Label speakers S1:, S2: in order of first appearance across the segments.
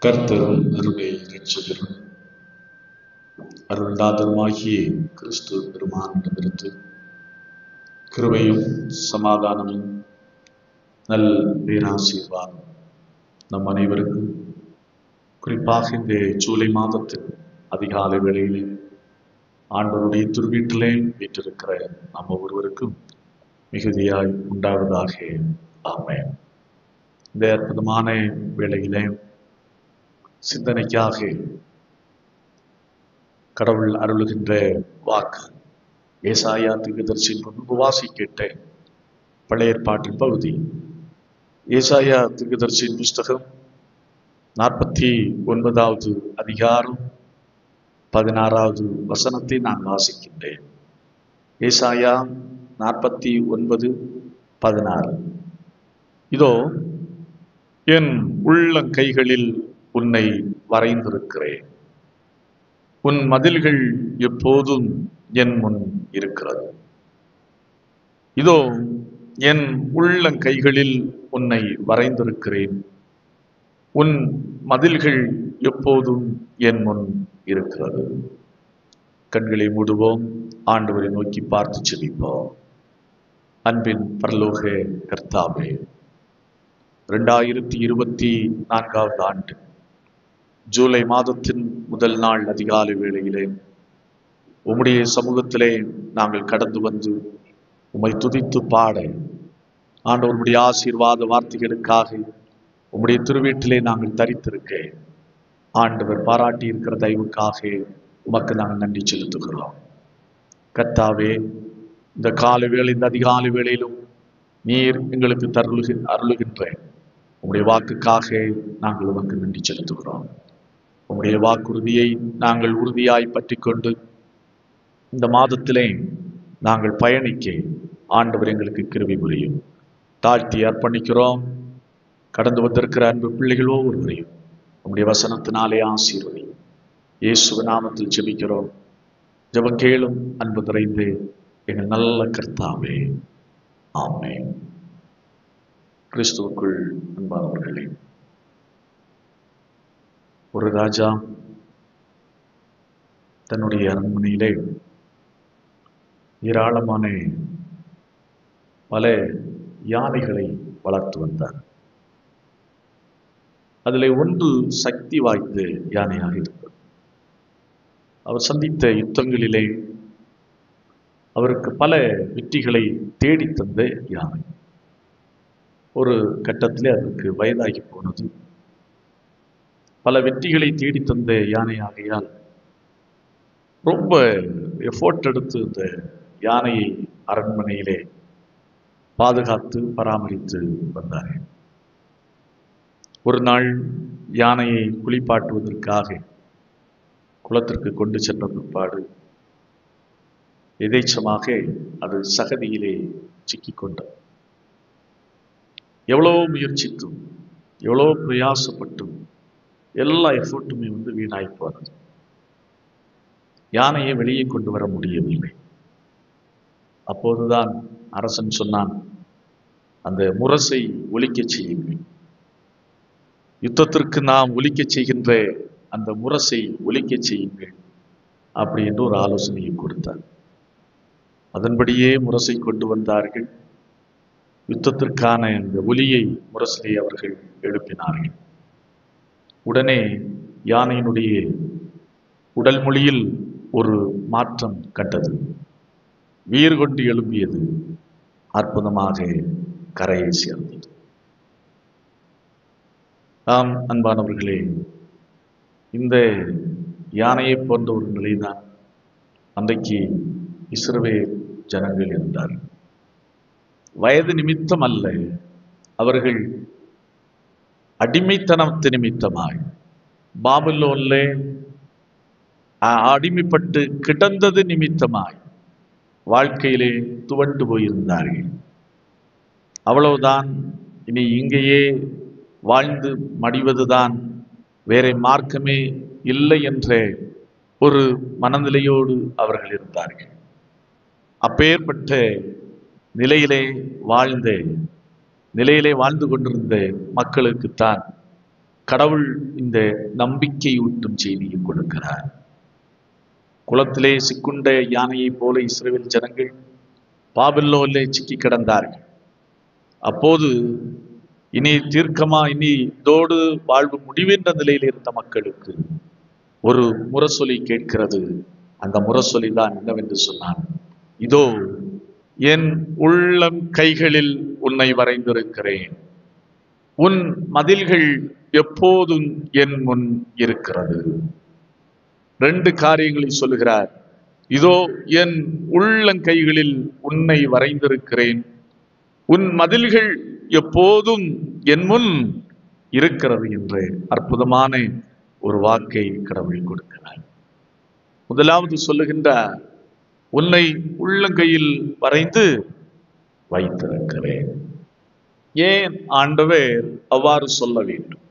S1: கர்த்தரும் அருமை இரட்சகரும் அருள்நாதருமாகிய கிறிஸ்து பெருமானிடமிருந்து கிருபையும் சமாதானமும் நல் பேராசீர்வாதம் நம் அனைவருக்கும், குறிப்பாக இந்த ஜூலை மாதத்தில் அதிகாலை வேளையிலே ஆண்டவருடைய திருவீட்டிலே வீற்றிருக்கிற நம்ம ஒருவருக்கும் மிகுதியாய் உண்டாவதாக. ஆமென். இந்த அற்புதமான வேளையிலே சிந்தனைக்காக கடவுள் அருளுகின்ற வாக்கு ஏசாயா தீர்க்கதரிசியின் முன்பு வாசிக்கிட்ட பழைய ஏற்பாட்டின் பகுதி. ஏசாயா தீர்க்கதரிசியின் புஸ்தகம் 49வது அதிகாரம் 16வது வசனத்தை நான் வாசிக்கின்றேன். ஏசாயா 49:16. இதோ, என் உள்ளங்கைகளில் உன்னை வரைந்திருக்கிறேன், உன் மதில்கள் எப்போதும் என் முன் இருக்கிறது. இதோ, என் உள்ளங்கைகளில் உன்னை வரைந்திருக்கிறேன், உன் மதில்கள் எப்போதும் என் முன் இருக்கிறது. கண்களை மூடுவோம், ஆண்டவரை நோக்கி பார்த்து செபிப்போம். அன்பின் பரலோக கர்த்தாவே, 2024வது ஆண்டு ஜூலை மாதத்தின் முதல் நாள் அதிகாலை வேளையிலே உம்முடைய சமூகத்திலே நாங்கள் கடந்து வந்து உம்மை துதித்து பாட, ஆண்டவருடைய ஆசீர்வாத வார்த்தைகளுக்காக உம்முடைய திருவீட்டிலே நாங்கள் தரித்திருக்க ஆண்டவர் பாராட்டி இருக்கிற தயவுக்காக உமக்கு நாங்கள் நன்றி செலுத்துகிறோம். கர்த்தாவே, இந்த காலை வேளை, இந்த அதிகாலை வேளையிலும் நீர் எங்களுக்கு அருளுகின்ற உம்முடைய வாக்குக்காக நாங்கள் உமக்கு நன்றி செலுத்துகிறோம். உம்முடைய வாக்குறுதியை நாங்கள் உறுதியாய் பற்றி கொண்டு இந்த மாதத்திலே நாங்கள் பயணிக்க ஆண்டவர் எங்களுக்கு கிருபை புரியும். தாழ்த்தி அர்ப்பணிக்கிறோம். கடந்து வந்திருக்கிற அன்பு பிள்ளைகள் ஒவ்வொருவரையும் உம்முடைய வசனத்தினாலே ஆசீர்வதியும். இயேசுவின் நாமத்தில் ஜெபிக்கிறோம். ஜெபம் கேளும் அன்பு நிறைந்து எங்கள் நல்ல கர்த்தாவே. ஆமென். கிறிஸ்துவுக்குள் அன்பானவர்களே, ஒரு ராஜா தன்னுடைய அரண்மனையிலே ஏராளமான பல யானைகளை வளர்த்து வந்தார். அதில் ஒன்று சக்தி வாய்ந்த யானையாக இருந்தது. அவர் சந்தித்த யுத்தங்களிலே அவருக்கு பல வெற்றிகளை தேடித்தந்த யானை. ஒரு கட்டத்திலே அதற்கு வயதாகி போனது. பல வெற்றிகளை தேடித்தந்த யானை ஆகையால் ரொம்ப எஃபோர்ட் எடுத்து இந்த யானையை அரண்மனையிலே பாதுகாத்து பராமரித்து வந்தார். ஒரு நாள் யானையை குளிப்பாட்டுவதற்காக குளத்திற்கு கொண்டு சென்ற பிற்பாடு எதேச்சமாக அது சகதியிலே சிக்கிக்கொண்டது. எவ்வளோ முயற்சித்தும் எவ்வளோ பிரயாசப்பட்டும் எல்லா எஃபோர்ட்டுமே வீணாய் போனது. யானையை வெளியே கொண்டு வர முடியவில்லை. அப்போதுதான் அரசன் சொன்னான், அந்த முரசை ஒலிக்கச் செய்யுங்கள், யுத்தத்திற்கு நாம் ஒலிக்கச் செய்கின்ற அந்த முரசை ஒலிக்கச் செய்யுங்கள் அப்படி என்று ஒரு ஆலோசனையை கொடுத்தார். அதன்படியே முரசை கொண்டு வந்தார்கள். யுத்தத்திற்கான அந்த ஒலியை முரசிலே அவர்கள் எழுப்பினார்கள். உடனே யானையினுடைய உடல் மொழியில் ஒரு மாற்றம் கண்டது. வீறு கொண்டு எழுப்பியது. அற்புதமாக கரையை சேர்ந்தது. ஆம் அன்பானவர்களே, இந்த யானையை போன்ற ஒரு நிலைதான் அன்றைக்கு இஸ்ரவேல் ஜனங்கள் இருந்தார். வயது நிமித்தம் அல்ல, அவர்கள் அடிமைத்தனத்து நிமித்தமாய் பாபிலோன்ல அடிமைப்பட்டு கிடந்தது நிமித்தமாய் வாழ்க்கையிலே துவண்டு போயிருந்தார்கள். அவ்வளவுதான், இனி இங்கேயே வாழ்ந்து மடிவதுதான், வேற மார்க்கமே இல்லை என்ற ஒரு மனநிலையோடு அவர்கள் இருந்தார்கள். அப்பேற்பட்ட நிலையிலே வாழ்ந்து கொண்டிருந்த மக்களுக்குத்தான் கடவுள் இந்த நம்பிக்கையூட்டும் செய்தியை கொடுக்கிறார். குளத்திலே சிக்குண்ட யானையை போல இஸ்ரவேல் ஜனங்கள் பாபிலோனிலே சிக்கி கிடந்தார்கள். அப்போது இனி இதோடு வாழ்வு முடிவென்ற நிலையில் இருந்த மக்களுக்கு ஒரு முரசொலி கேட்கிறது. அந்த முரசொலி தான் என்னவென்று சொன்னார், இதோ என் உள்ளம் கைகளில் உன்னை வரைந்திருக்கிறேன், உன் மதில்கள் எப்போதும் என் முன் இருக்கிறது. 2 காரியங்களை சொல்லுகிறார். இதோ என் உள்ளங்கைகளில் உன்னை வரைந்திருக்கிறேன், உன் மதில்கள் எப்போதும் என் முன் இருக்கிறது என்ற அற்புதமான ஒரு வாக்கை கடவுள் கொடுக்கிறார். முதலாவது சொல்லுகின்றார், உன்னை உள்ளங்கையில் வரைந்து வைத்திருக்கிறேன். ஏன் ஆண்டவர் அவ்வாறு சொல்ல வேண்டும்?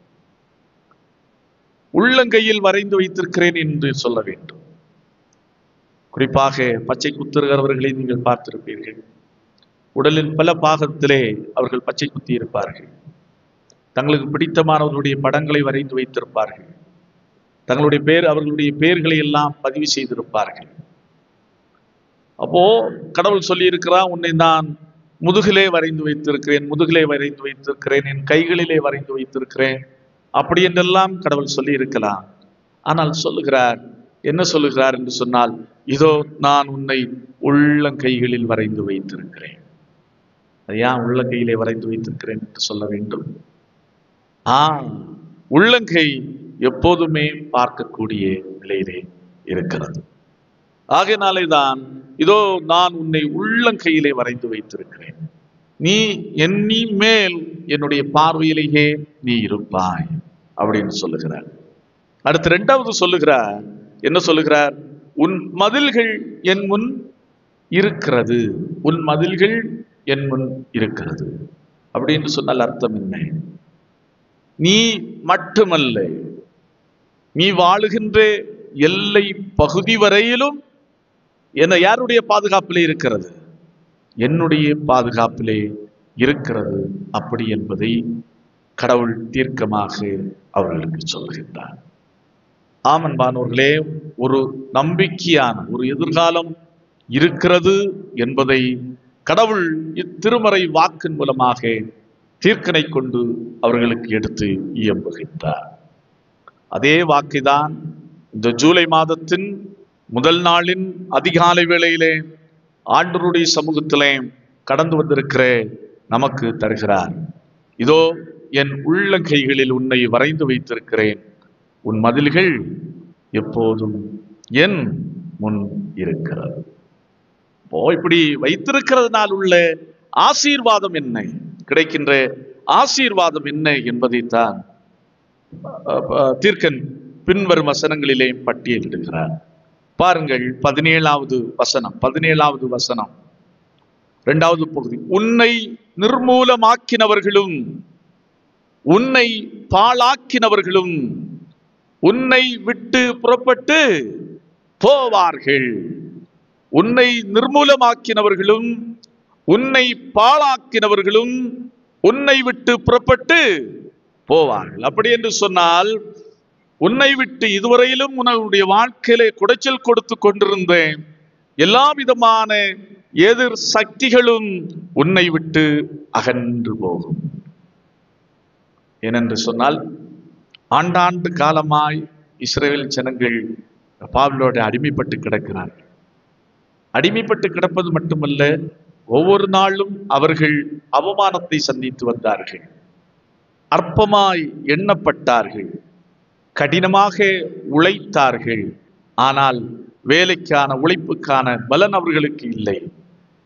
S1: உள்ளங்கையில் வரைந்து வைத்திருக்கிறேன் என்று சொல்ல வேண்டும். குறிப்பாக பச்சை குத்துகிறவர்களை நீங்கள் பார்த்திருப்பீர்கள். உடலின் பல பாகத்திலே அவர்கள் பச்சை குத்தி இருப்பார்கள். தங்களுக்கு பிடித்தமானவர்களுடைய படங்களை வரைந்து வைத்திருப்பார்கள். அவர்களுடைய பெயர்களை எல்லாம் பதிவு செய்திருப்பார்கள். அப்போ கடவுள் சொல்லி இருக்கிறான், உன்னை நான் முதுகிலே வரைந்து வைத்திருக்கிறேன், என் கைகளிலே வரைந்து வைத்திருக்கிறேன், அப்படி என்றெல்லாம் கடவுள் சொல்லி இருக்கலாம். ஆனால் என்ன சொல்லுகிறார் என்று சொன்னால், இதோ நான் உன்னை உள்ளங்கைகளில் வரைந்து வைத்திருக்கிறேன். அது ஏன் உள்ளங்கையிலே வரைந்து வைத்திருக்கிறேன் என்று சொல்ல வேண்டும்? உள்ளங்கை எப்போதுமே பார்க்கக்கூடிய நிலையிலே இருக்கிறது. ஆகையினாலே தான் இதோ நான் உன்னை உள்ளங்கையிலே வரைந்து வைத்திருக்கிறேன், நீ எண்ணி மேல் என்னுடைய பார்வையிலேயே நீ இருப்பாய் அப்படின்னு சொல்லுகிறார். அடுத்து 2வது சொல்லுகிறார், என்ன சொல்லுகிறார்? உன் மதில்கள் என் முன் இருக்கிறது. உன் மதில்கள் என் முன் இருக்கிறது அப்படின்னு சொன்னால் அர்த்தம் என்ன? நீ மட்டுமல்ல, நீ வாழுகின்ற எல்லை பகுதி வரையிலும் யாருடைய பாதுகாப்பிலே இருக்கிறது? என்னுடைய பாதுகாப்பிலே இருக்கிறது அப்படி என்பதை கடவுள் தீர்க்கமாக அவர்களுக்கு சொல்லுகின்றார். ஆமன்பானவர்களே, ஒரு நம்பிக்கையான ஒரு எதிர்காலம் இருக்கிறது என்பதை கடவுள் இத்திருமறை வாக்கின் மூலமாக தீர்க்கனை கொண்டு அவர்களுக்கு எடுத்து இயம்புகின்றார். அதே வாக்கைதான் இந்த ஜூலை மாதத்தின் முதல் நாளின் அதிகாலை வேளையிலே ஆண்டவருடைய சமூகத்திலே கடந்து வந்திருக்கிற நமக்கு தருகிறார். இதோ என் உள்ளங்கைகளில் உன்னை வரைந்து வைத்திருக்கிறேன், உன் மதில்கள் எப்போதும் என் முன் இருக்கிறது. இப்படி வைத்திருக்கிறதுனால் உள்ள ஆசீர்வாதம் என்ன, கிடைக்கின்ற ஆசீர்வாதம் என்ன என்பதைத்தான் தீர்க்கன் பின்வரும் வசனங்களிலே பட்டியலிடுகிறார். பாருங்கள், 17வது வசனம் 2வது பகுதி. உன்னை நிர்மூலமாக்கினவர்களும் உன்னை பாழாக்கினவர்களும் உன்னை விட்டு புறப்பட்டு போவார்கள். உன்னை நிர்மூலமாக்கினவர்களும் உன்னை பாழாக்கினவர்களும் உன்னை விட்டு புறப்பட்டு போவார்கள். அப்படி என்று சொன்னால், உன்னை விட்டு இதுவரையிலும் உன்னுடைய வாழ்க்கையிலே குடைச்சல் கொடுத்து கொண்டிருந்த எல்லா விதமான எதிர் சக்திகளும் உன்னை விட்டு அகன்று போகும். ஏனென்று சொன்னால், ஆண்டாண்டு காலமாய் இஸ்ரவேல் ஜனங்கள் பாபிலோட அடிமைப்பட்டு கிடக்கிறார்கள். அடிமைப்பட்டு கிடப்பது மட்டுமல்ல, ஒவ்வொரு நாளும் அவர்கள் அவமானத்தை சந்தித்து வந்தார்கள், அற்பமாய் எண்ணப்பட்டார்கள், கடினமாக உழைத்தார்கள். ஆனால் வேலைக்கான உழைப்புக்கான பலன் அவர்களுக்கு இல்லை.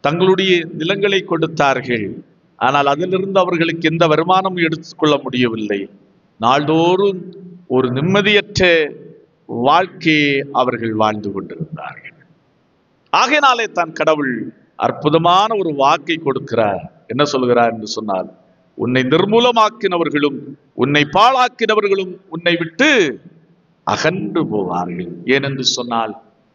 S1: தங்களுடைய நிலங்களை கொடுத்தார்கள், ஆனால் அதிலிருந்து அவர்களுக்கு எந்த வருமானமும் எடுத்துக்கொள்ள முடியவில்லை. நாள்தோறும் ஒரு நிம்மதியற்ற வாழ்க்கையை அவர்கள் வாழ்ந்து கொண்டிருந்தார்கள். ஆகையினாலே தான் கடவுள் அற்புதமான ஒரு வாக்கை கொடுக்கிறார். என்ன சொல்கிறார் என்று சொன்னால், உன்னை நிர்மூலமாக்கினவர்களும் உன்னை பாழாக்கினவர்களும் உன்னை விட்டு அகன்று போவார்கள். ஏனென்று சொன்னால்,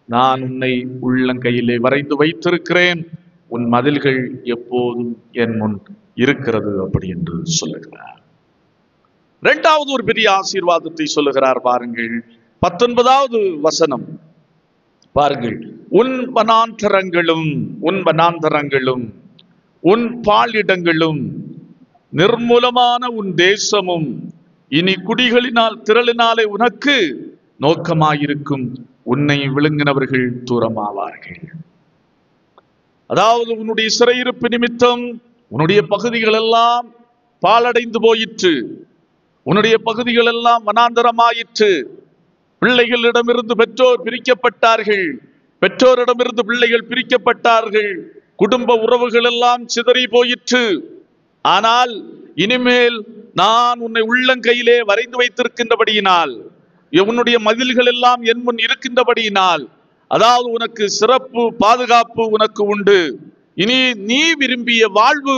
S1: நான் உன்னை உள்ளங்கையிலே வரைந்து வைத்திருக்கிறேன், உன் மதில்கள் எப்போதும் என் முன் இருக்கிறது அப்படி என்று சொல்லுகிறார். இரண்டாவது ஒரு பெரிய ஆசீர்வாதத்தை சொல்லுகிறார் பாருங்கள். 19வது வசனம் பாருங்கள். உன் வனாந்தரங்களும் உன் பாலிடங்களும் நிர்மூலமான உன் தேசமும் இனி குடிகளினால் திரளினாலே உனக்கு நோக்கமாயிருக்கும். உன்னை விழுங்கினவர்கள் தூரமாவார்கள். அதாவது உன்னுடைய சிறையிருப்பு நிமித்தம் உன்னுடைய பகுதிகள் எல்லாம் பாலடைந்து போயிற்று. உன்னுடைய பகுதிகள் எல்லாம் வனாந்தரமாயிற்று. பிள்ளைகளிடமிருந்து பெற்றோர் பிரிக்கப்பட்டார்கள். பெற்றோரிடமிருந்து பிள்ளைகள் பிரிக்கப்பட்டார்கள். குடும்ப உறவுகள் எல்லாம் சிதறி போயிற்று. ஆனால் இனிமேல் நான் உன்னை உள்ளங்கையிலே வரைந்து வைத்திருக்கின்றபடியினால், உன்னுடைய மதில்கள் எல்லாம் என் முன் இருக்கின்றபடியினால், அதாவது உனக்கு சிறப்பு பாதுகாப்பு உனக்கு உண்டு. இனி நீ விரும்பிய வாழ்வு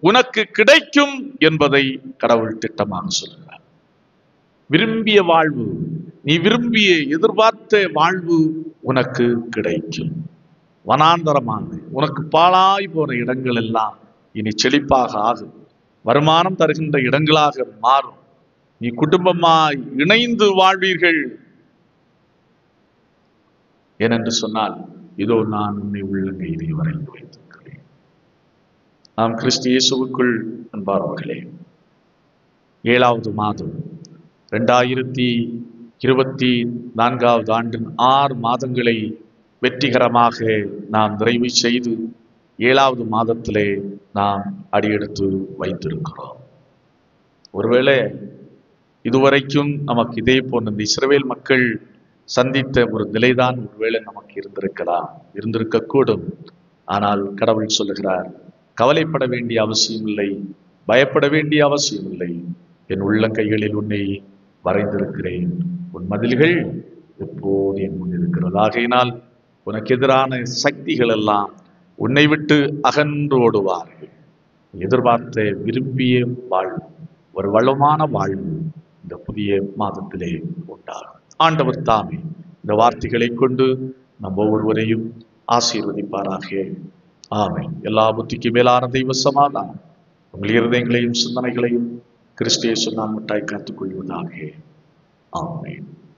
S1: உனக்கு கிடைக்கும் என்பதை கடவுள் திட்டமாக சொல்கிறார். விரும்பிய வாழ்வு, நீ விரும்பிய எதிர்பார்த்த வாழ்வு உனக்கு கிடைக்கும். வனாந்தரமான உனக்கு பாழாய் போன இடங்கள் எல்லாம் இனி செழிப்பாக ஆகும். வருமானம் தருகின்ற இடங்களாக மாறும். நீ குடும்பமாய் இணைந்து வாழ்வீர்கள். ஏனென்று சொன்னால், இதோ நான் உன்னை உள்ளங்கையிலே வரைந்து வைத்திருக்கிறேன். நாம் கிறிஸ்து இயேசுவுக்குள் அன்பார்வர்களே, 7வது மாதம் 2024வது ஆண்டின் 6 மாதங்களை வெற்றிகரமாக நாம் நிறைவு செய்து 7வது மாதத்திலே நாம் அடியெடுத்து வைத்திருக்கிறோம். ஒருவேளை இதுவரைக்கும் நமக்கு இதே போன்ற இந்த இஸ்ரவேல் மக்கள் சந்தித்த ஒரு நிலைதான் ஒருவேளை நமக்கு இருந்திருக்கக்கூடும். ஆனால் கடவுள் சொல்லுகிறார், கவலைப்பட வேண்டிய அவசியம் இல்லை, பயப்பட வேண்டிய அவசியம் இல்லை. என் உள்ளங்கைகளில் உன்னை வரைந்திருக்கிறேன். உன் மதில்கள் எப்போது என் முன் இருக்கிறது. ஆகையினால் உனக்கு எதிரான சக்திகள் எல்லாம் உன்னை விட்டு அகன்று ஓடுவார்கள். எதிர்பார்த்த விரும்பிய வாழ்வு, ஒரு வளமான வாழ்வு இந்த புதிய மாதத்திலே உண்டாகும். ஆண்டவர் தாமே இந்த வார்த்தைகளை கொண்டு நம் ஒவ்வொருவரையும் ஆசீர்வதிப்பாராக. ஆமென். எல்லா புத்திக்கு மேலான தெய்வ சமாதானம் உங்கள் இருதயங்களையும் சிந்தனைகளையும் கிறிஸ்து இயேசு நாமத்தால் காத்துக் கொள்வதாக. ஆமென்.